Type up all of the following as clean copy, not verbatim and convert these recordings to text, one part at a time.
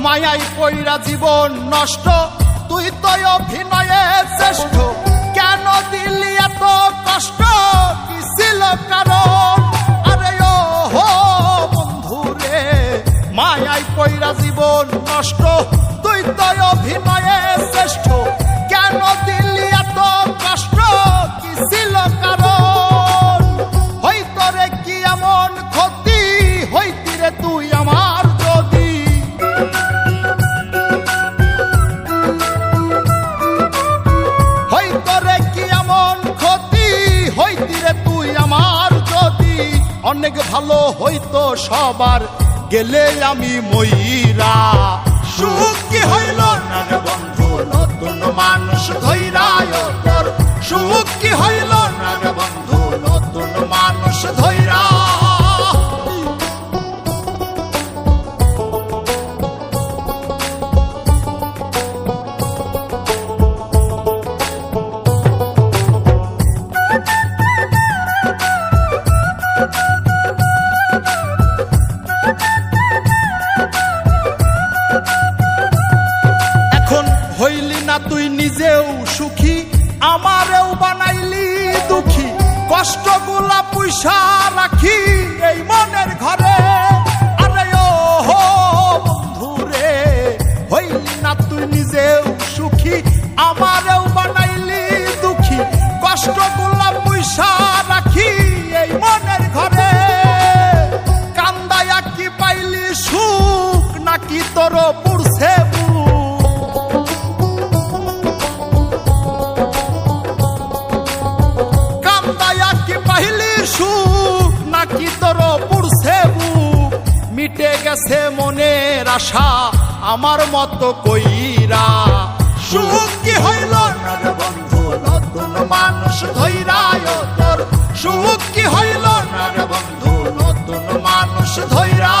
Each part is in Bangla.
মায়াই পইরা জীবন নষ্ট, তুই তো অভিনয়ে শ্রেষ্ঠ। কেন দিলি এত কষ্ট, কি ছিল কারণ? আরে ও হো বন্ধু রে, মায়াই পইরা জীবন নষ্ট, তুই তো অভিনয়ে শ্রেষ্ঠ। কেন দিলি এত কষ্ট, কি ছিল কারণ? হইতো রে কি এমন ক্ষতি, হইতি রে তুই আমার যদি। হইতো রে কি এমন ক্ষতি, হইতি রে তুই আমার যদি। অনেক ভালো হইতো সবার, গেলে আমি ময়রা। সুখ কি হইল না রে বন্ধু, নতুন মানুষ ধৈরায় তোর। সুখ কি হইল না রে বন্ধু, নতুন মানুষ ধৈরা। হইলি না তুই নিজেও সুখী, আমারেও বানাইলি দুঃখী। কষ্টগুলা পয়সা রাখি এই মনের ঘরে। আরে ও হো বন্ধু রে, হইলি না তুই নিজেও সুখী, আমারেও বানাইলি দুঃখী। কষ্টগুলা পয়সা রাখি এই মনের ঘরে। কান্দায়া কি পাইলি সুখ, নাকি তোর পুরছে সুখ, নাকি তোর পুরছে বুক? মিটে গেছে মনের আশা আমার মতো কইরা। সুখ কি হইল না রে বন্ধু, নতুন মানুষ ধৈরায় তোর। সুখ কি হইল না রে বন্ধু, নতুন মানুষ ধৈরা।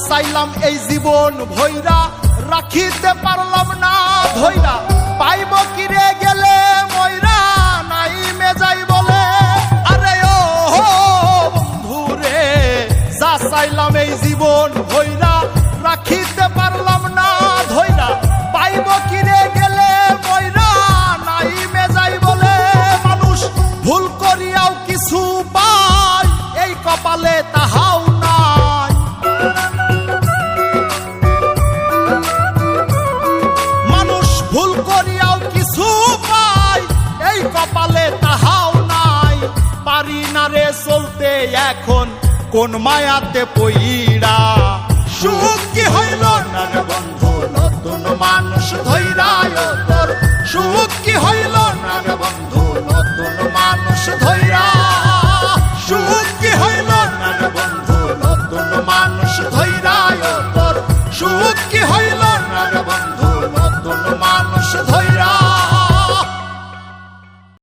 চাইলাম এই জীবন ভৈরা, রাখিতে পারলাম না ধৈরা। পাইব কিরে গেলে ময়রা, নাই মেজাই বলে। আরে ও বন্ধু রে, যা চাইলাম এই জীবন ভৈরা, রাখিতে পারলাম না ধৈরা। পাইব কিরে গেলে ময়রা, নাই মেজাই বলে। মানুষ ভুল করিয়াও কিছু পায়, এই কপালে তাহাও নাই। ভুল করিয়াও কিছু পাই, এই কপালে তাহাও নাই। পারি না রে চলতে এখন কোন মায়াতে পইরা। সুখ কি হইল না রে বন্ধু, নতুন মানুষ ধৈরায়।